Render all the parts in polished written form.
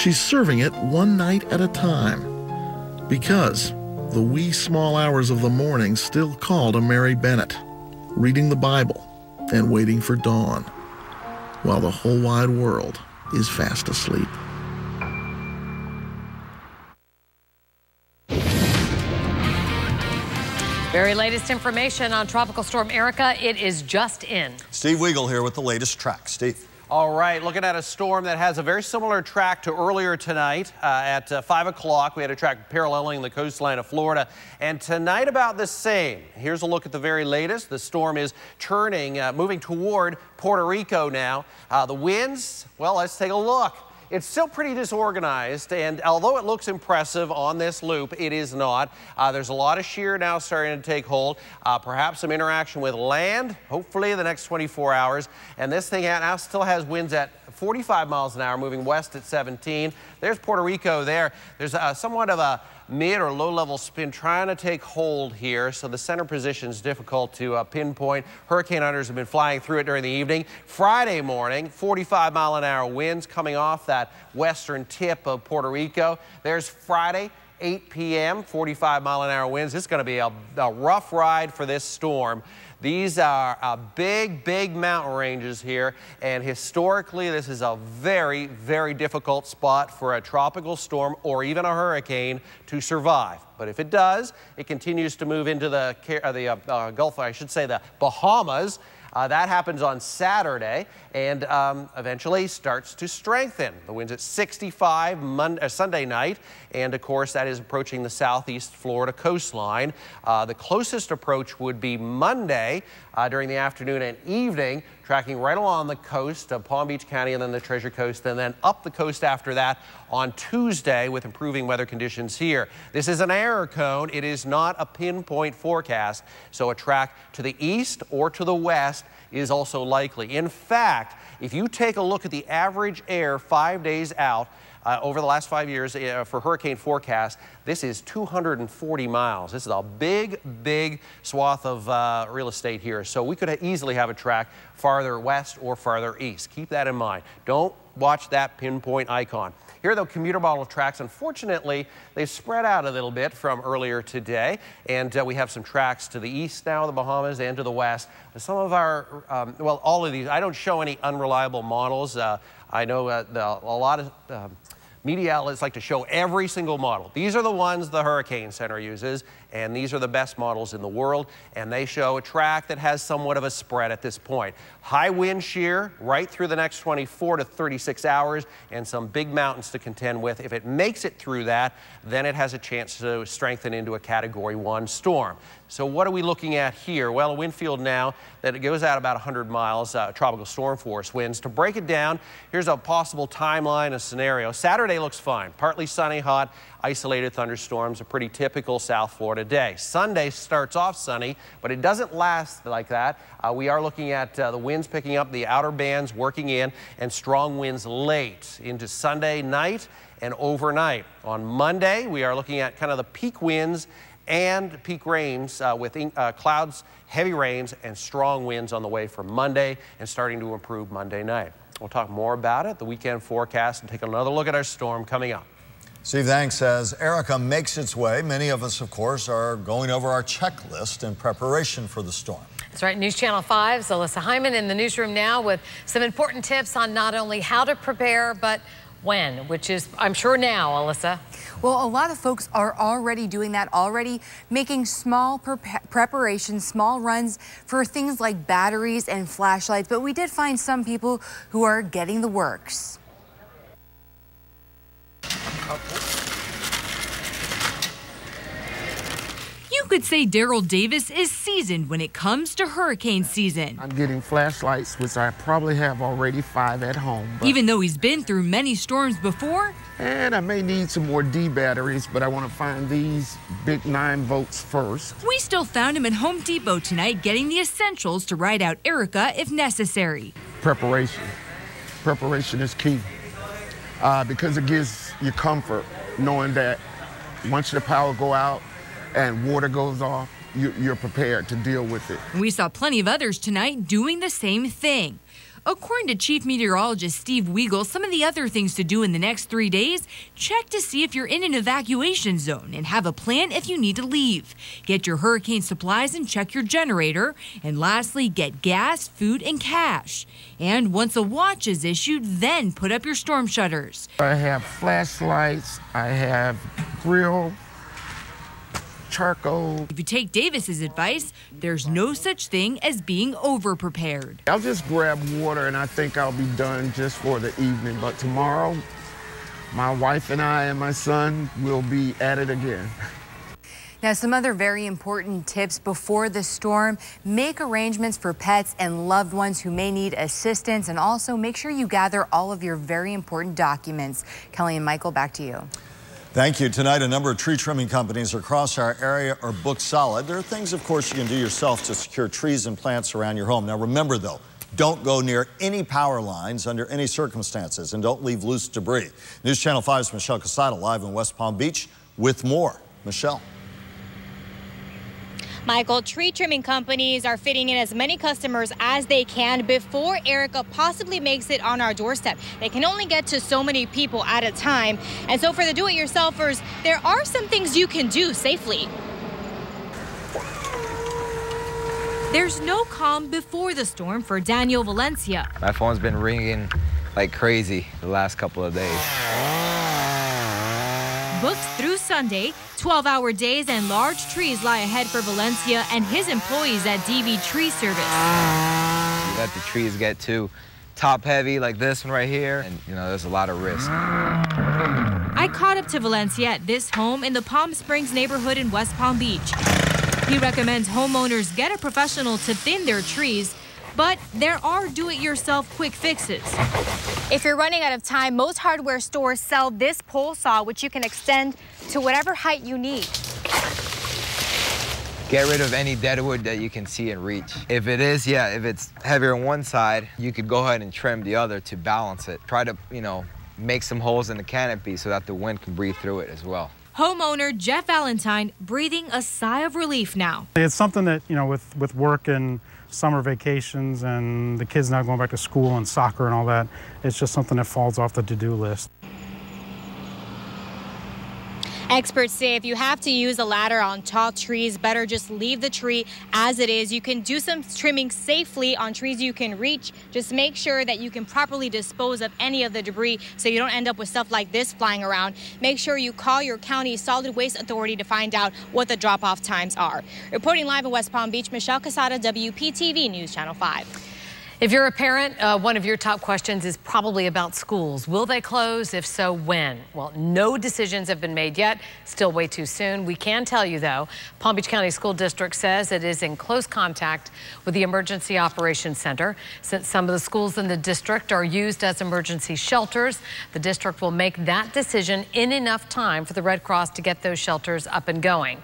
She's serving it one night at a time because the wee small hours of the morning still call to Mary Bennett, reading the Bible and waiting for dawn, while the whole wide world is fast asleep. Very latest information on Tropical Storm Erica. It is just in. Steve Weigel here with the latest track. Steve. All right, looking at a storm that has a very similar track to earlier tonight at 5 o'clock. We had a track paralleling the coastline of Florida, and tonight about the same. Here's a look at the very latest. The storm is turning, moving toward Puerto Rico now. The winds, well, let's take a look. It's still pretty disorganized, and although it looks impressive on this loop, it is not. There's a lot of shear now starting to take hold, perhaps some interaction with land, hopefully in the next 24 hours. And this thing now still has winds at 45 miles an hour, moving west at 17. There's Puerto Rico there. There's somewhat of a mid or low level spin trying to take hold here, so the center position is difficult to pinpoint. Hurricane hunters have been flying through it during the evening. Friday morning, 45 mile an hour winds coming off that western tip of Puerto Rico. There's Friday, 8 p.m., 45 mile an hour winds. This is going to be a rough ride for this storm. These are big, big mountain ranges here, and historically this is a very, very difficult spot for a tropical storm or even a hurricane to survive. But if it does, it continues to move into the Gulf, I should say the Bahamas. That happens on Saturday and eventually starts to strengthen. The wind's at 65 Sunday night, and of course that is approaching the southeast Florida coastline. The closest approach would be Monday during the afternoon and evening, tracking right along the coast of Palm Beach County and then the Treasure Coast, and then up the coast after that on Tuesday with improving weather conditions here. This is an error cone. It is not a pinpoint forecast, so a track to the east or to the west is also likely. In fact, if you take a look at the average air 5 days out over the last 5 years for hurricane forecast, this is 240 miles. This is a big, big swath of real estate here. So we could easily have a track farther west or farther east. Keep that in mind. Don't watch that pinpoint icon. Here are the commuter model tracks. Unfortunately, they've spread out a little bit from earlier today, and we have some tracks to the east now, the Bahamas, and to the west. Some of our, well, all of these, I don't show any unreliable models. I know a lot of media outlets like to show every single model. These are the ones the Hurricane Center uses, and these are the best models in the world, and they show a track that has somewhat of a spread at this point. High wind shear right through the next 24 to 36 hours, and some big mountains to contend with. If it makes it through that, then it has a chance to strengthen into a Category 1 storm. So what are we looking at here? Well, a wind field now that it goes out about 100 miles, tropical storm force winds. To break it down, here's a possible timeline, a scenario. Saturday looks fine. Partly sunny, hot, isolated thunderstorms, a pretty typical South Florida day. Sunday starts off sunny, but it doesn't last like that. We are looking at the winds picking up, the outer bands working in, and strong winds late into Sunday night and overnight. On Monday, we are looking at kind of the peak winds and peak rains with clouds, heavy rains, and strong winds on the way for Monday and starting to improve Monday night. We'll talk more about it, the weekend forecast, and take another look at our storm coming up. Steve, thanks. As Erica makes its way, many of us, of course, are going over our checklist in preparation for the storm. That's right. News Channel 5's Alyssa Hyman in the newsroom now with some important tips on not only how to prepare, but when, which is, I'm sure now, Alyssa. Well, a lot of folks are already doing that, already making small preparations, small runs for things like batteries and flashlights. But we did find some people who are getting the works. You could say Daryl Davis is seasoned when it comes to hurricane season. I'm getting flashlights, which I probably have already 5 at home. Even though he's been through many storms before. And I may need some more D batteries, but I want to find these big 9 volts first. We still found him at Home Depot tonight getting the essentials to ride out Erica if necessary. Preparation. Preparation is key because it gives you comfort knowing that once the power go out, and water goes off, you're prepared to deal with it. We saw plenty of others tonight doing the same thing. According to Chief Meteorologist Steve Weigel, some of the other things to do in the next 3 days, check to see if you're in an evacuation zone and have a plan if you need to leave. Get your hurricane supplies and check your generator. And lastly, get gas, food, and cash. And once a watch is issued, then put up your storm shutters. I have flashlights, I have grill, charcoal. If you take Davis's advice, there's no such thing as being over-prepared. I'll just grab water and I think I'll be done just for the evening. But tomorrow, my wife and I and my son will be at it again. Now, some other very important tips before the storm. Make arrangements for pets and loved ones who may need assistance, and also make sure you gather all of your very important documents. Kelly and Michael, back to you. Thank you. Tonight, a number of tree trimming companies across our area are booked solid. There are things, of course, you can do yourself to secure trees and plants around your home. Now, remember, though, don't go near any power lines under any circumstances, and don't leave loose debris. News Channel 5's Michelle Casada live in West Palm Beach with more. Michelle. Michael, tree trimming companies are fitting in as many customers as they can before Erica possibly makes it on our doorstep. They can only get to so many people at a time. And so for the do-it-yourselfers, there are some things you can do safely. There's no calm before the storm for Daniel Valencia. My phone's been ringing like crazy the last couple of days. Booked through Sunday, 12-hour days and large trees lie ahead for Valencia and his employees at DV Tree Service. You let the trees get too top heavy like this one right here, and there's a lot of risk. I caught up to Valencia at this home in the Palm Springs neighborhood in West Palm Beach. He recommends homeowners get a professional to thin their trees, but there are do-it-yourself quick fixes. If you're running out of time, most hardware stores sell this pole saw, which you can extend to whatever height you need. Get rid of any dead wood that you can see and reach. If it's heavier on one side, you could go ahead and trim the other to balance it. Try to, make some holes in the canopy so that the wind can breathe through it as well. Homeowner Jeff Valentine breathing a sigh of relief now. It's something that, with work and summer vacations and the kids now going back to school and soccer and all that, it's just something that falls off the to-do list. Experts say if you have to use a ladder on tall trees, better just leave the tree as it is. You can do some trimming safely on trees you can reach. Just make sure that you can properly dispose of any of the debris so you don't end up with stuff like this flying around. Make sure you call your county solid waste authority to find out what the drop-off times are. Reporting live in West Palm Beach, Michelle Casada, WPTV News Channel 5. If you're a parent, one of your top questions is probably about schools. Will they close? If so, when? Well, no decisions have been made yet. Still way too soon. We can tell you, though, Palm Beach County School District says it is in close contact with the Emergency Operations Center. Since some of the schools in the district are used as emergency shelters, the district will make that decision in enough time for the Red Cross to get those shelters up and going.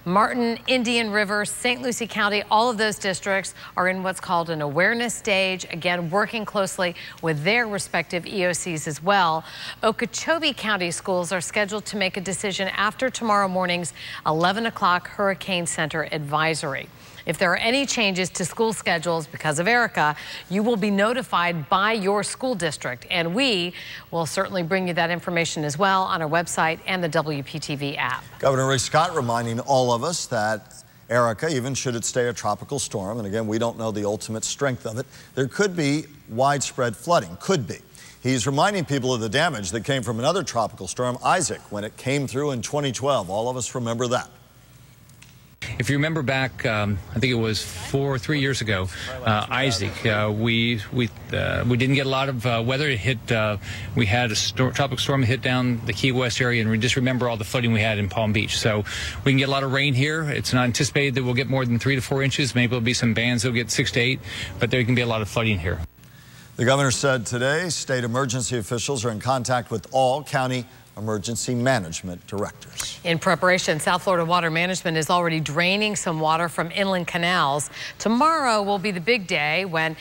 Martin, Indian River, St. Lucie County, all of those districts are in what's called an awareness stage. Again, working closely with their respective EOCs as well. Okeechobee County schools are scheduled to make a decision after tomorrow morning's 11 o'clock Hurricane Center advisory. If there are any changes to school schedules because of Erica, you will be notified by your school district, and we will certainly bring you that information as well on our website and the WPTV app. Governor Rick Scott reminding all of us that Erica, even should it stay a tropical storm, and again, we don't know the ultimate strength of it, there could be widespread flooding, could be. He's reminding people of the damage that came from another tropical storm, Isaac, when it came through in 2012. All of us remember that. If you remember back, I think it was 3 years ago, Isaac, we didn't get a lot of weather. It hit. We had a tropical storm hit down the Key West area, and we just remember all the flooding we had in Palm Beach. So we can get a lot of rain here. It's not anticipated that we'll get more than 3 to 4 inches. Maybe there'll be some bands that'll get 6 to 8, but there can be a lot of flooding here. The governor said today state emergency officials are in contact with all county emergency management directors. In preparation, South Florida Water Management is already draining some water from inland canals. Tomorrow will be the big day when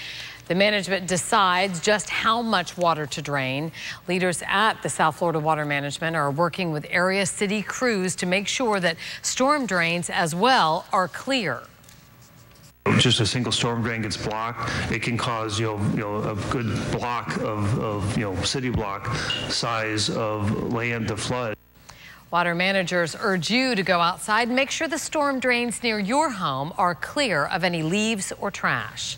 the management decides just how much water to drain. Leaders at the South Florida Water Management are working with area city crews to make sure that storm drains as well are clear. Just a single storm drain gets blocked, it can cause a good block of city block size of land to flood. Water managers urge you to go outside and make sure the storm drains near your home are clear of any leaves or trash.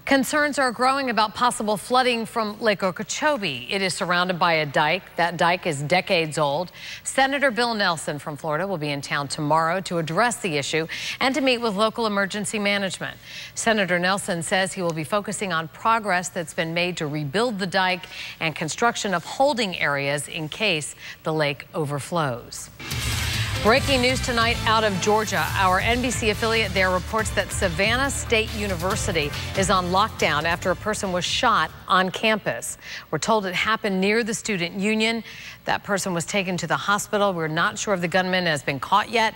Concerns are growing about possible flooding from Lake Okeechobee. It is surrounded by a dike. That dike is decades old. Senator Bill Nelson from Florida will be in town tomorrow to address the issue and to meet with local emergency management. Senator Nelson says he will be focusing on progress that's been made to rebuild the dike and construction of holding areas in case the lake overflows. Breaking news tonight out of Georgia. Our NBC affiliate there reports that Savannah State University is on lockdown after a person was shot on campus. We're told it happened near the student union. That person was taken to the hospital. We're not sure if the gunman has been caught yet.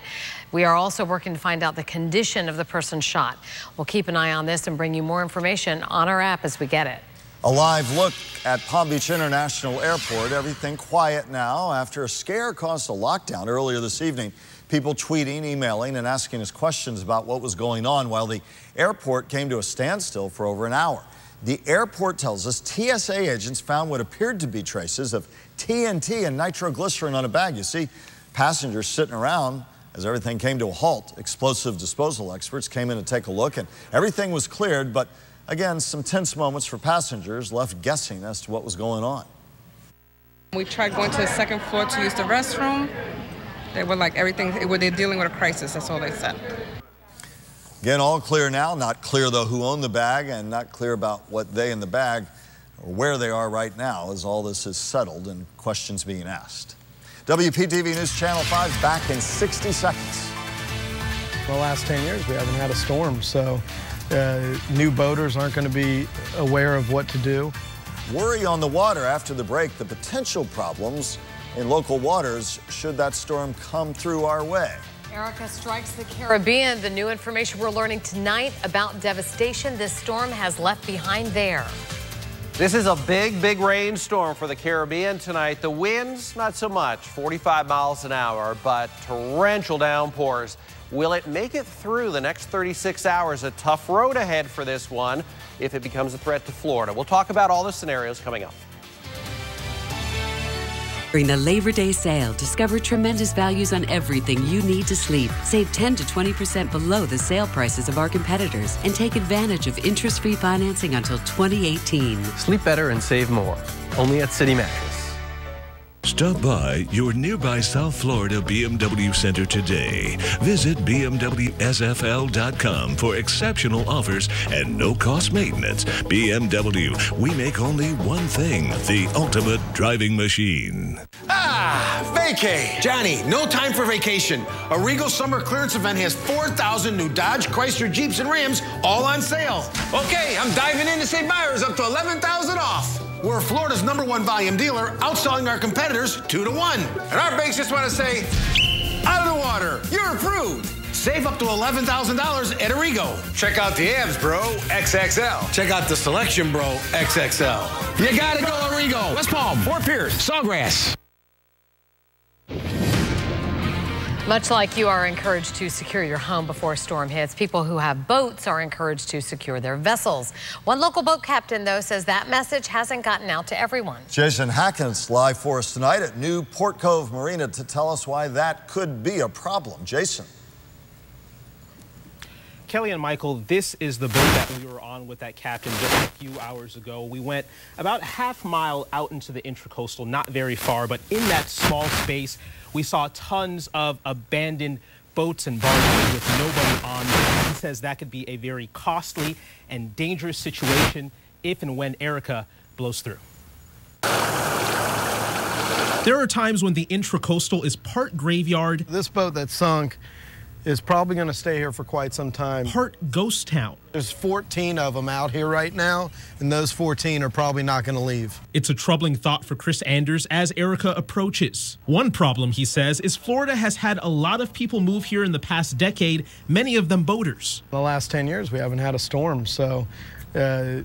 We are also working to find out the condition of the person shot. We'll keep an eye on this and bring you more information on our app as we get it. A live look at Palm Beach International Airport. Everything quiet now after a scare caused a lockdown earlier this evening. People tweeting, emailing, and asking us questions about what was going on while the airport came to a standstill for over an hour. The airport tells us TSA agents found what appeared to be traces of TNT and nitroglycerin on a bag. You see, passengers sitting around as everything came to a halt. Explosive disposal experts came in to take a look, and everything was cleared, but again, some tense moments for passengers left guessing as to what was going on. We tried going to the second floor to use the restroom. They were like they're dealing with a crisis, that's all they said. Again, all clear now. Not clear, though, who owned the bag, and not clear about what they in the bag or where they are right now as all this is settled and questions being asked. WPTV News Channel 5 back in 60 seconds. For the last 10 years, we haven't had a storm, so new boaters aren't going to be aware of what to do. Worry on the water after the break, the potential problems in local waters should that storm come through our way. Erica strikes the Caribbean. The new information we're learning tonight about devastation this storm has left behind there. This is a big rainstorm for the Caribbean tonight. The winds, not so much, 45 miles an hour, but torrential downpours. Will it make it through the next 36 hours? A tough road ahead for this one if it becomes a threat to Florida. We'll talk about all the scenarios coming up. During the Labor Day sale, discover tremendous values on everything you need to sleep. Save 10 to 20% below the sale prices of our competitors and take advantage of interest-free financing until 2018. Sleep better and save more. Only at City Mattress. Stop by your nearby South Florida BMW Center today. Visit BMWSFL.com for exceptional offers and no-cost maintenance. BMW, we make only one thing, the ultimate driving machine. Vacay. Johnny, no time for vacation. A Regal summer clearance event has 4,000 new Dodge, Chrysler, Jeeps, and Rams all on sale. Okay, I'm diving in to save buyers up to $11,000 off. We're Florida's #1 volume dealer, outselling our competitors 2-to-1. And our banks just want to say, out of the water, you're approved. Save up to $11,000 at Arrigo. Check out the abs, bro, XXL. Check out the selection, bro, XXL. You gotta go Arrigo. West Palm, Fort Pierce, Sawgrass. Much like you are encouraged to secure your home before a storm hits, people who have boats are encouraged to secure their vessels. One local boat captain, though, says that message hasn't gotten out to everyone. Jason Hackett's live for us tonight at New Port Cove Marina to tell us why that could be a problem. Jason. Kelly and Michael, this is the boat that we were on with that captain just a few hours ago. We went about half-mile out into the Intracoastal, not very far, but in that small space, we saw tons of abandoned boats and barges with nobody on them. He says that could be a very costly and dangerous situation if and when Erica blows through. There are times when the Intracoastal is part graveyard. This boat that sunk is probably going to stay here for quite some time. Part ghost town. There's 14 of them out here right now, and those 14 are probably not going to leave. It's a troubling thought for Chris Anders as Erica approaches. One problem, he says, is Florida has had a lot of people move here in the past decade, many of them boaters. The last 10 years, we haven't had a storm, so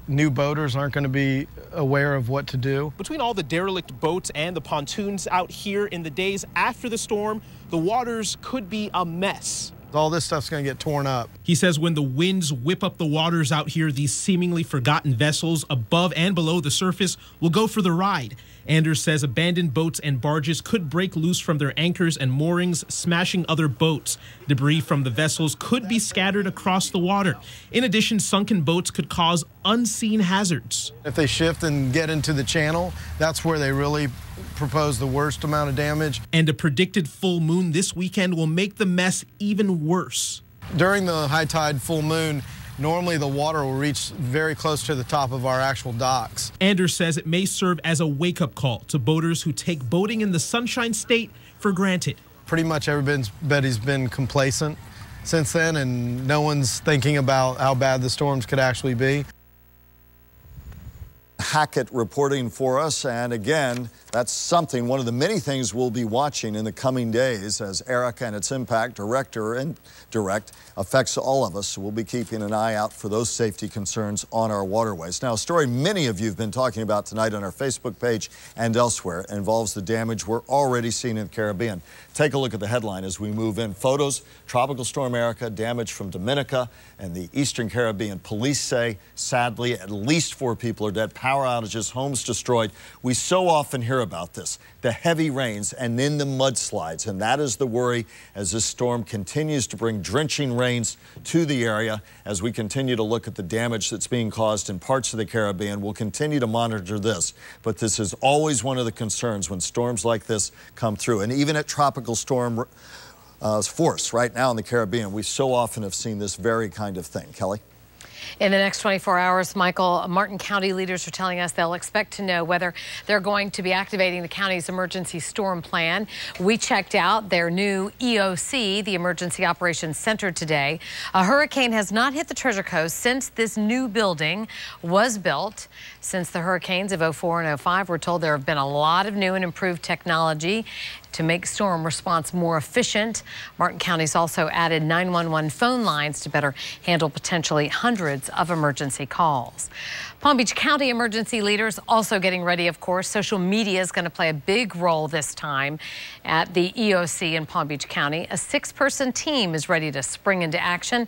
new boaters aren't going to be aware of what to do. Between all the derelict boats and the pontoons out here in the days after the storm, the waters could be a mess. All this stuff's going to get torn up. He says when the winds whip up the waters out here, these seemingly forgotten vessels above and below the surface will go for the ride. Anders says abandoned boats and barges could break loose from their anchors and moorings, smashing other boats. Debris from the vessels could be scattered across the water. In addition, sunken boats could cause unseen hazards. If they shift and get into the channel, that's where they really propose the worst amount of damage. And a predicted full moon this weekend will make the mess even worse. During the high tide full moon, normally the water will reach very close to the top of our actual docks. Anders says it may serve as a wake-up call to boaters who take boating in the Sunshine State for granted. Pretty much everybody's been complacent since then, and no one's thinking about how bad the storms could actually be. Hackett reporting for us, and again, that's something, one of the many things we'll be watching in the coming days as Erica and its impact, direct or indirect, affects all of us. So we'll be keeping an eye out for those safety concerns on our waterways. Now, a story many of you have been talking about tonight on our Facebook page and elsewhere involves the damage we're already seeing in the Caribbean. Take a look at the headline as we move in. Photos, Tropical Storm Erica, damage from Dominica and the Eastern Caribbean. Police say, sadly, at least 4 people are dead. Power outages, homes destroyed. We so often hear about this, the heavy rains and then the mudslides, and that is the worry as this storm continues to bring drenching rains to the area. As we continue to look at the damage that's being caused in parts of the Caribbean, we'll continue to monitor this, but this is always one of the concerns when storms like this come through. And even at tropical storm force right now in the Caribbean, we so often have seen this very kind of thing. Kelly? In the next 24 hours, Michael, Martin County leaders are telling us they'll expect to know whether they're going to be activating the county's emergency storm plan. We checked out their new EOC, the Emergency Operations Center, today. A hurricane has not hit the Treasure Coast since this new building was built. Since the hurricanes of 04 and 05, we're told there have been a lot of new and improved technology to make storm response more efficient. Martin County's also added 911 phone lines to better handle potentially hundreds of emergency calls. Palm Beach County emergency leaders also getting ready, of course. Social media is going to play a big role this time at the EOC in Palm Beach County. A 6-person team is ready to spring into action.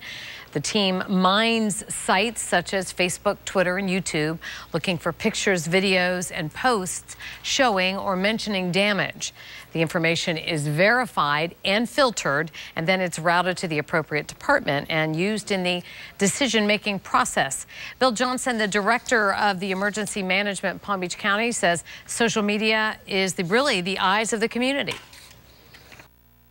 The team mines sites such as Facebook, Twitter, and YouTube, looking for pictures, videos, and posts showing or mentioning damage. The information is verified and filtered, and then it's routed to the appropriate department and used in the decision-making process. Bill Johnson, the director of the Emergency Management Palm Beach County, says social media is really the eyes of the community.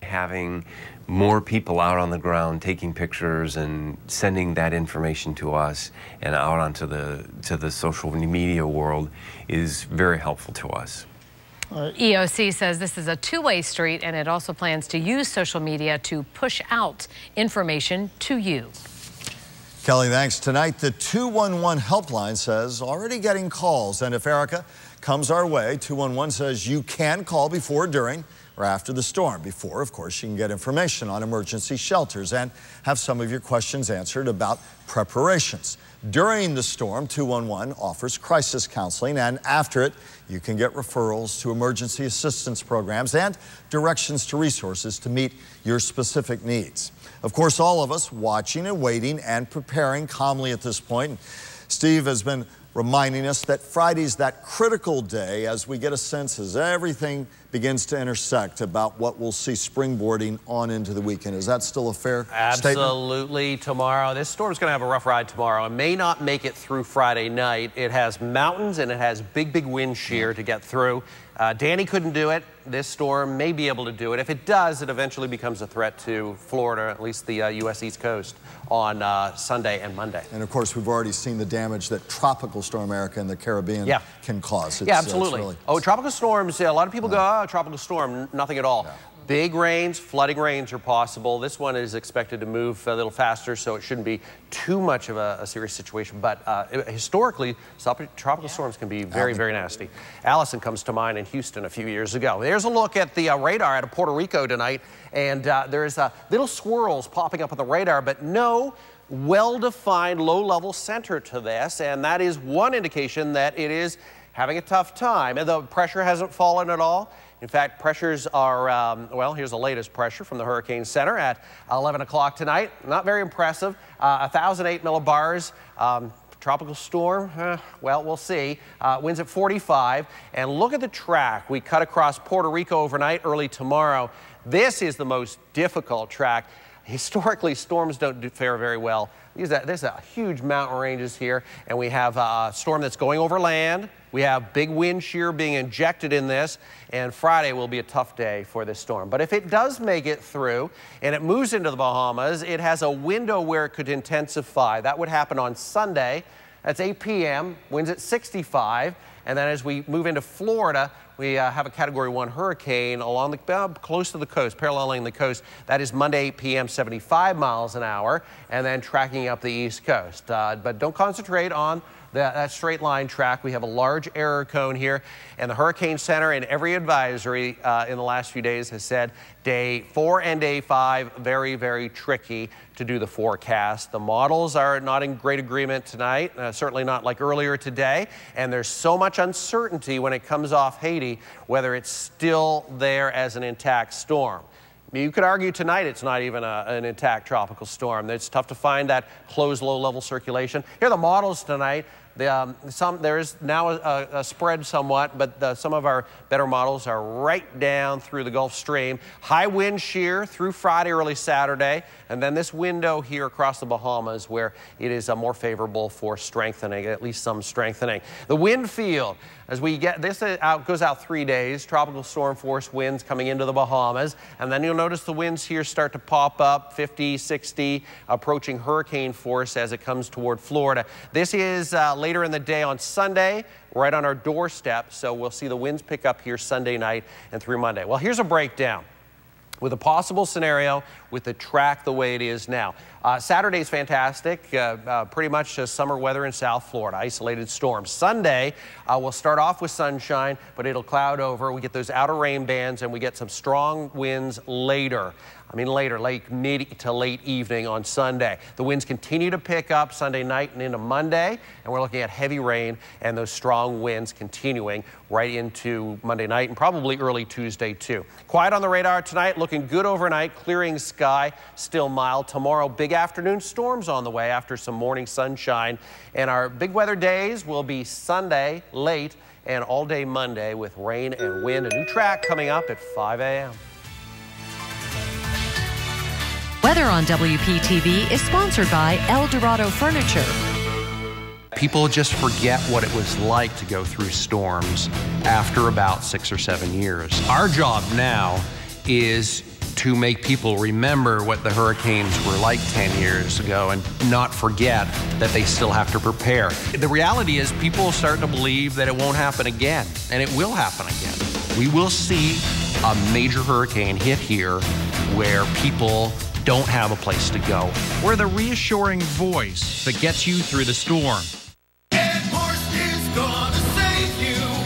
Having more people out on the ground taking pictures and sending that information to us and out onto the social media world is very helpful to us. EOC says this is a two-way street, and it also plans to use social media to push out information to you. Kelly, thanks. Tonight, the 211 helpline says already getting calls, and if Erica comes our way, 211 says you can call before, during, or after the storm. Before, of course, you can get information on emergency shelters and have some of your questions answered about preparations. During the storm, 211 offers crisis counseling, and after it, you can get referrals to emergency assistance programs and directions to resources to meet your specific needs. Of course, all of us watching and waiting and preparing calmly at this point. Steve has been reminding us that Friday's that critical day as we get a sense as everything begins to intersect about what we'll see springboarding on into the weekend. Is that still a fair statement? Absolutely. Tomorrow, this storm's going to have a rough ride tomorrow. It may not make it through Friday night. It has mountains and it has big wind shear to get through. Danny couldn't do it. This storm may be able to do it. If it does, it eventually becomes a threat to Florida, at least the U.S. East Coast, on Sunday and Monday. And of course, we've already seen the damage that Tropical Storm Erica in the Caribbean can cause. Yeah, absolutely. Tropical storms, a lot of people go, tropical storm, nothing at all. Big rains, flooding rains are possible. This one is expected to move a little faster, so it shouldn't be too much of a serious situation. But historically, tropical storms can be very nasty. Allison comes to mind in Houston a few years ago. There's a look at the radar out of Puerto Rico tonight, and there's little swirls popping up on the radar, but no well-defined low-level center to this, and that is one indication that it is having a tough time. And the pressure hasn't fallen at all. In fact, pressures are, well, here's the latest pressure from the Hurricane Center at 11 o'clock tonight. Not very impressive. 1,008 millibars. Tropical storm, well, we'll see. Winds at 45. And look at the track. We cut across Puerto Rico overnight, early tomorrow. This is the most difficult track. Historically, storms don't fare very well. There's a huge mountain ranges here, and we have a storm that's going over land. We have big wind shear being injected in this, and Friday will be a tough day for this storm. But if it does make it through and it moves into the Bahamas, it has a window where it could intensify. That would happen on Sunday. That's 8 p.m., winds at 65. And then as we move into Florida, we have a Category 1 hurricane along close to the coast, paralleling the coast. That is Monday, 8 p.m., 75 miles an hour, and then tracking up the East Coast. But don't concentrate on that straight line track. We have a large error cone here, and the Hurricane Center and every advisory in the last few days has said day 4 and day 5, very, very tricky to do the forecast. The models are not in great agreement tonight, certainly not like earlier today, and there's so much uncertainty when it comes off Haiti, whether it's still there as an intact storm. You could argue tonight it's not even an intact tropical storm. It's tough to find that closed low-level circulation. Here are the models tonight. There is now a spread somewhat, but some of our better models are right down through the Gulf Stream. High wind shear through Friday, early Saturday, and then this window here across the Bahamas where it is more favorable for strengthening, at least some strengthening. The wind field, as we get this goes out 3 days, tropical storm force winds coming into the Bahamas, and then you'll notice the winds here start to pop up, 50, 60, approaching hurricane force as it comes toward Florida. This is later in the day on Sunday, right on our doorstep, so we'll see the winds pick up here Sunday night and through Monday. Well, here's a breakdown with a possible scenario with the track the way it is now. Saturday's fantastic, pretty much summer weather in South Florida, isolated storms. Sunday, we'll start off with sunshine, but it'll cloud over. We get those outer rain bands, and we get some strong winds later. Late mid to late evening on Sunday. The winds continue to pick up Sunday night and into Monday, and we're looking at heavy rain and those strong winds continuing right into Monday night and probably early Tuesday too. Quiet on the radar tonight, looking good overnight, clearing sky, still mild. Tomorrow, big afternoon storms on the way after some morning sunshine. And our big weather days will be Sunday late and all day Monday with rain and wind. A new track coming up at 5 a.m. Weather on WPTV is sponsored by El Dorado Furniture. People just forget what it was like to go through storms after about 6 or 7 years. Our job now is to make people remember what the hurricanes were like 10 years ago and not forget that they still have to prepare. The reality is people start to believe that it won't happen again, and it will happen again. We will see a major hurricane hit here where people don't have a place to go. We're the reassuring voice that gets you through the storm.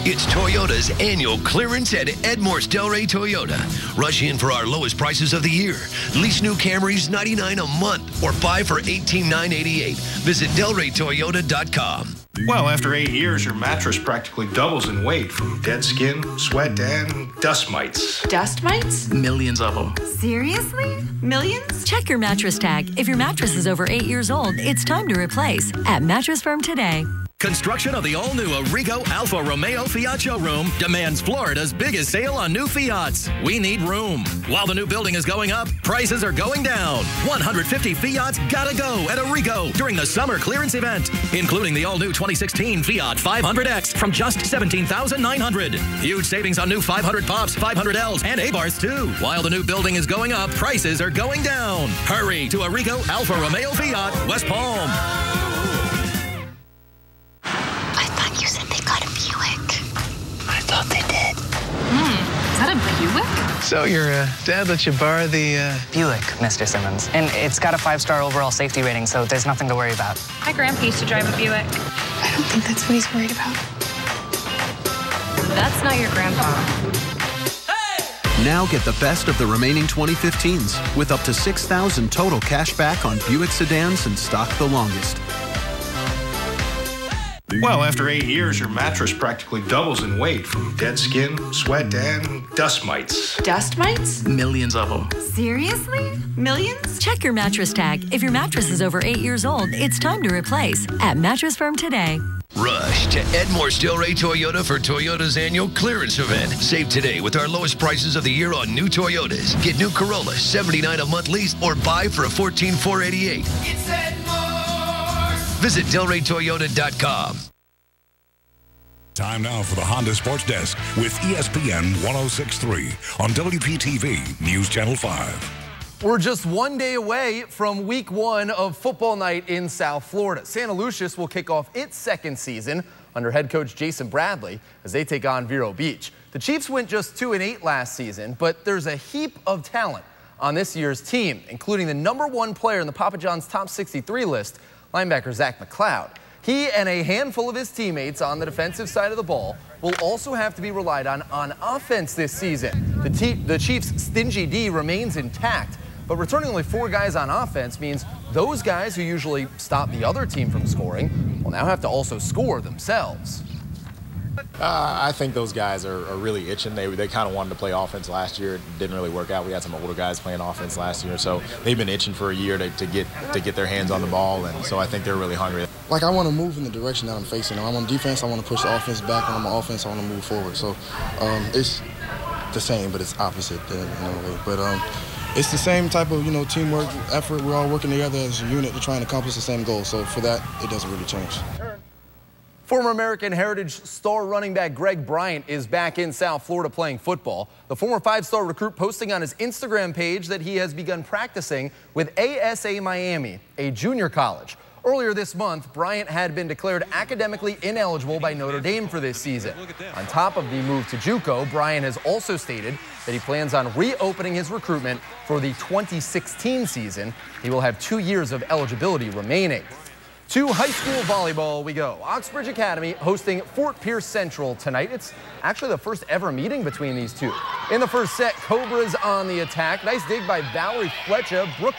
It's Toyota's annual clearance at Edmorse Delray Toyota. Rush in for our lowest prices of the year. Lease new Camrys $99 a month or buy for $18,988. Visit DelrayToyota.com. Well, after 8 years, your mattress practically doubles in weight from dead skin, sweat, and dust mites. Dust mites? Millions of them. Seriously? Millions? Check your mattress tag. If your mattress is over 8 years old, it's time to replace at Mattress Firm today. Construction of the all-new Arrigo Alfa Romeo Fiat showroom demands Florida's biggest sale on new Fiats. We need room. While the new building is going up, prices are going down. 150 Fiats gotta go at Arrigo during the summer clearance event, including the all-new 2016 Fiat 500X from just $17,900. Huge savings on new 500 Pops, 500Ls, and A-Bars too. While the new building is going up, prices are going down. Hurry to Arrigo Alfa Romeo Fiat, West Palm. You said they got a Buick. I thought they did. Is that a Buick? So your dad let you borrow the... Buick, Mr. Simmons. And it's got a 5-star overall safety rating, so there's nothing to worry about. My grandpa used to drive a Buick. I don't think that's what he's worried about. That's not your grandpa. Now get the best of the remaining 2015s with up to $6,000 total cash back on Buick sedans in stock the longest. Well, after 8 years, your mattress practically doubles in weight from dead skin, sweat, and dust mites. Dust mites? Millions of them. Seriously? Millions? Check your mattress tag. If your mattress is over 8 years old, it's time to replace at Mattress Firm today. Rush to Edmore's Delray Toyota for Toyota's annual clearance event. Save today with our lowest prices of the year on new Toyotas. Get new Corolla, $79 a month lease, or buy for a $14,488. It's Edmore's. Visit DelrayToyota.com. Time now for the Honda Sports Desk with ESPN 106.3 on WPTV News Channel 5. We're just one day away from week 1 of football night in South Florida. Santa Lucia's will kick off its second season under head coach Jason Bradley as they take on Vero Beach. The Chiefs went just 2-8 last season, but there's a heap of talent on this year's team, including the #1 player in the Papa John's top 63 list, linebacker Zach McLeod. He and a handful of his teammates on the defensive side of the ball will also have to be relied on offense this season. The Chiefs' stingy D remains intact, but returning only 4 guys on offense means those guys who usually stop the other team from scoring will now have to also score themselves. I think those guys are really itching. They kind of wanted to play offense last year. It didn't really work out. We had some older guys playing offense last year, so they've been itching for a year to get their hands on the ball, and so I think they're really hungry. Like, I want to move in the direction that I'm facing. When I'm on defense, I want to push the offense back. When I'm on offense, I want to move forward. So it's the same, but it's opposite in a way. But it's the same type of, teamwork, effort. We're all working together as a unit to try and accomplish the same goal. So for that, it doesn't really change. Former American Heritage star running back Greg Bryant is back in South Florida playing football. The former 5-star recruit posting on his Instagram page that he has begun practicing with ASA Miami, a junior college. Earlier this month, Bryant had been declared academically ineligible by Notre Dame for this season. On top of the move to JUCO, Bryant has also stated that he plans on reopening his recruitment for the 2016 season. He will have 2 years of eligibility remaining. To high school volleyball we go. Oxbridge Academy hosting Fort Pierce Central tonight. It's actually the first ever meeting between these two. In the first set, Cobras on the attack. Nice dig by Valerie Fletcher. Brooke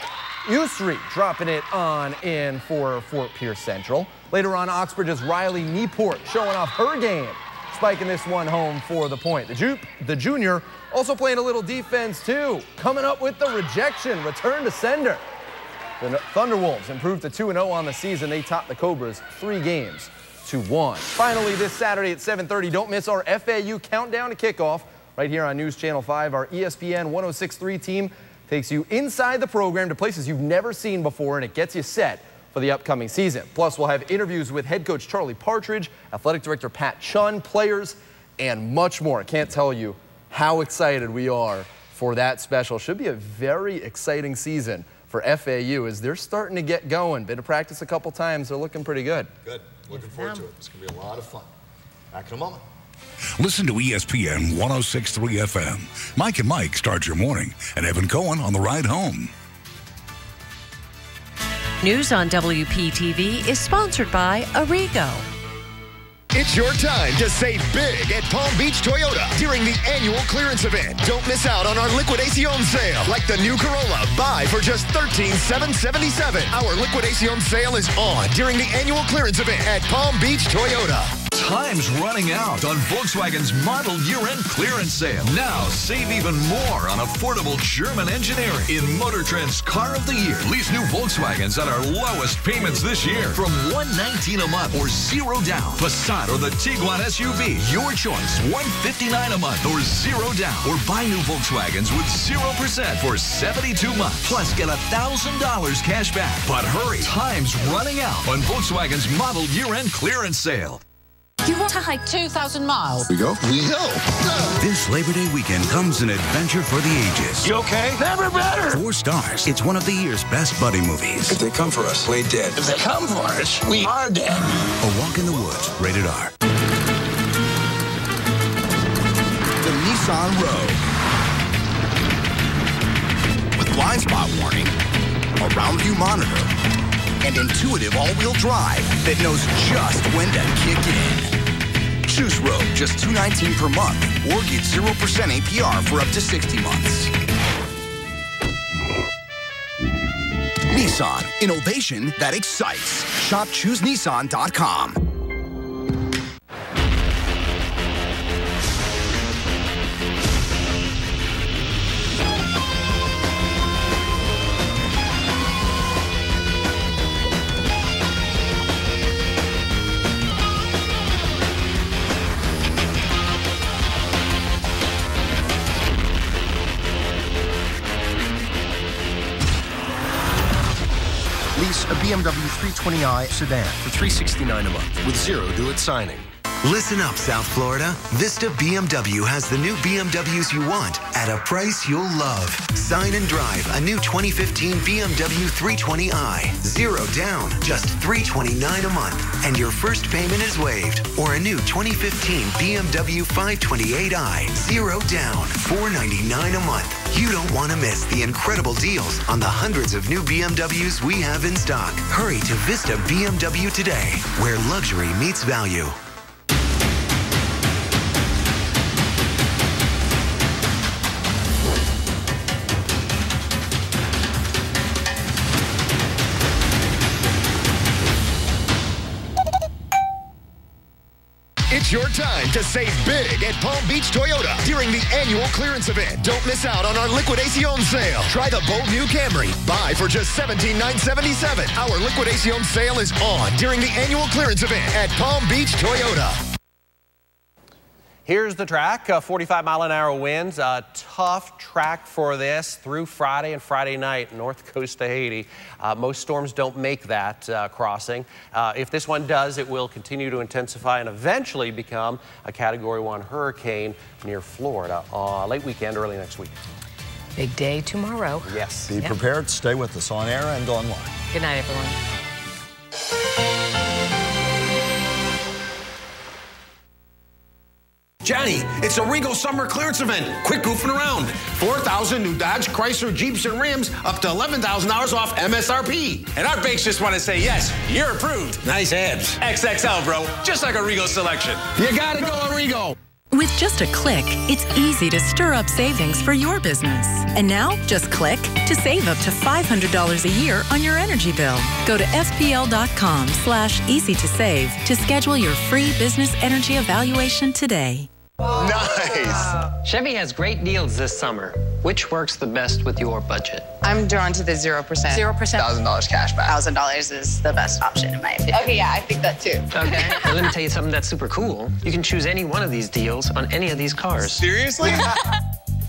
Usry dropping it on in for Fort Pierce Central. Later on, Oxbridge's Riley Nieport showing off her game, spiking this one home for the point. The junior also playing a little defense too, coming up with the rejection, return to sender. The Thunderwolves improved to 2-0 on the season. They topped the Cobras 3 games to 1. Finally, this Saturday at 7:30, don't miss our FAU countdown to kickoff right here on News Channel 5. Our ESPN 106.3 team takes you inside the program to places you've never seen before, and it gets you set for the upcoming season. Plus, we'll have interviews with head coach Charlie Partridge, athletic director Pat Chun, players, and much more. I can't tell you how excited we are for that special. Should be a very exciting season for FAU as they're starting to get going. Been to practice a couple times. They're looking pretty good. Good. Looking forward to it. It's going to be a lot of fun. Back in a moment. Listen to ESPN 106.3 FM. Mike and Mike start your morning, and Evan Cohen on the ride home. News on WPTV is sponsored by Arrigo. It's your time to save big at Palm Beach Toyota during the annual clearance event. Don't miss out on our Liquidación sale, like the new Corolla. Buy for just $13,777. Our Liquidación sale is on during the annual clearance event at Palm Beach Toyota. Time's running out on Volkswagen's model year-end clearance sale. Now save even more on affordable German engineering in Motor Trend's Car of the Year. Lease new Volkswagens at our lowest payments this year from $119 a month or 0 down. Passat or the Tiguan SUV, your choice. $159 a month or 0 down. Or buy new Volkswagens with 0% for 72 months. Plus get $1,000 cash back. But hurry, time's running out on Volkswagen's model year-end clearance sale. You want to hike 2,000 miles? We go. This Labor Day weekend comes an adventure for the ages. You okay? Never better. 4 stars. It's one of the year's best buddy movies. If they come for us, we're dead. If they come for us, we are dead. A Walk in the Woods. Rated R. The Nissan Rogue. With blind spot warning, a round view monitor, and intuitive all-wheel drive that knows just when to kick in. Choose Rogue, just $219 per month, or get 0% APR for up to 60 months. Nissan, innovation that excites. Shop ChooseNissan.com. a BMW 320i sedan for $369 a month with zero due at signing. Listen up, South Florida. Vista BMW has the new BMWs you want at a price you'll love. Sign and drive a new 2015 BMW 320i. Zero down, just $329 a month. And your first payment is waived. Or a new 2015 BMW 528i. Zero down, $499 a month. You don't want to miss the incredible deals on the hundreds of new BMWs we have in stock. Hurry to Vista BMW today, where luxury meets value. It's your time to save big at Palm Beach Toyota during the annual clearance event. Don't miss out on our Liquidación sale. Try the bold new Camry. Buy for just $17,977. Our Liquidación sale is on during the annual clearance event at Palm Beach Toyota. Here's the track, 45-mile-an-hour winds. A tough track for this through Friday and Friday night, north coast of Haiti. Most storms don't make that crossing. If this one does, it will continue to intensify and eventually become a Category 1 hurricane near Florida late weekend, early next week. Big day tomorrow. Yes. Be prepared. Stay with us on air and online. Good night, everyone. Johnny, it's a Regal summer clearance event. Quit goofing around. 4,000 new Dodge, Chrysler, Jeeps, and Rims up to $11,000 off MSRP. And our banks just want to say, yes, you're approved. Nice abs. XXL, bro. Just like a Regal selection. You gotta go Regal. With just a click, it's easy to stir up savings for your business. And now, just click to save up to $500 a year on your energy bill. Go to fpl.com/easy to save to schedule your free business energy evaluation today. Nice. Chevy has great deals this summer. Which works the best with your budget? I'm drawn to the 0%. 0%? $1,000 cash back. $1,000 is the best option in my opinion. Okay, yeah, I think that too. Okay. Well, let me tell you something that's super cool. You can choose any one of these deals on any of these cars. Seriously?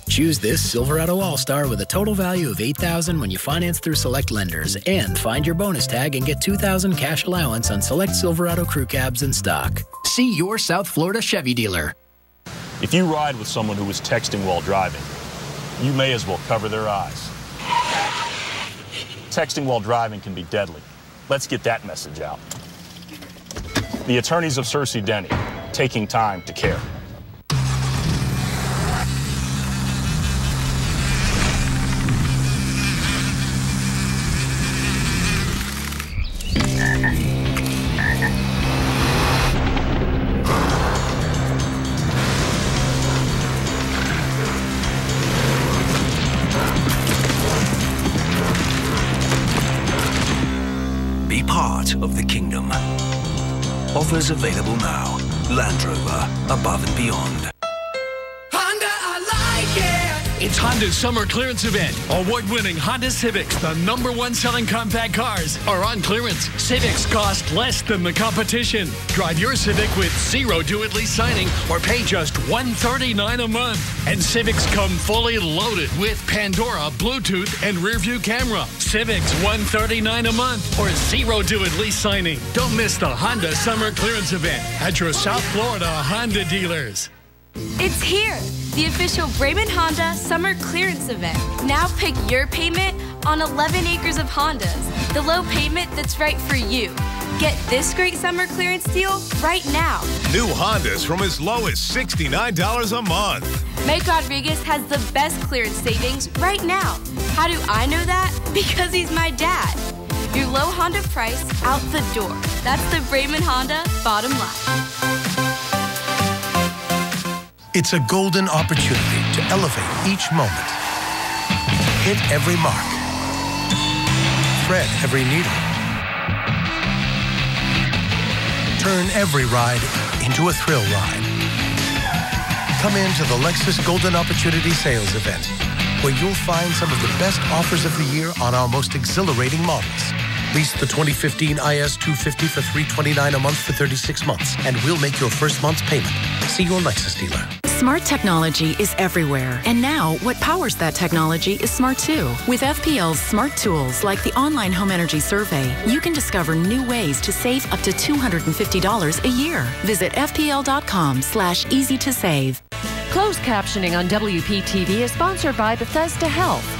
Choose this Silverado All-Star with a total value of $8,000 when you finance through select lenders, and find your bonus tag and get $2,000 cash allowance on select Silverado crew cabs in stock. See your South Florida Chevy dealer. If you ride with someone who is texting while driving, you may as well cover their eyes. Texting while driving can be deadly. Let's get that message out. The attorneys of Cersei Denny, taking time to care. Be part of the kingdom. Offers available now. Land Rover, above and beyond. Honda, I like it. It's Honda's summer clearance event. Award-winning Honda Civics, the #1 selling compact cars, are on clearance. Civics cost less than the competition. Drive your Civic with zero due at lease signing or pay just $139 a month. And Civics come fully loaded with Pandora, Bluetooth, and rear-view camera. Civics $139 a month or zero due at lease signing. Don't miss the Honda summer clearance event at your South Florida Honda dealers. It's here, the official Braman Honda Summer Clearance Event. Now pick your payment on 11 acres of Hondas, the low payment that's right for you. Get this great summer clearance deal right now. New Hondas from as low as $69 a month. Mike Rodriguez has the best clearance savings right now. How do I know that? Because he's my dad. Your low Honda price out the door. That's the Braman Honda bottom line. It's a golden opportunity to elevate each moment. Hit every mark. Thread every needle. Turn every ride into a thrill ride. Come into the Lexus Golden Opportunity Sales Event, where you'll find some of the best offers of the year on our most exhilarating models. Lease the 2015 IS 250 for $329 a month for 36 months, and we'll make your first month's payment. See your Lexus dealer. Smart technology is everywhere, and now what powers that technology is smart too. With FPL's smart tools like the online home energy survey, you can discover new ways to save up to $250 a year. Visit FPL.com/easy to save. Closed captioning on WPTV is sponsored by Bethesda Health.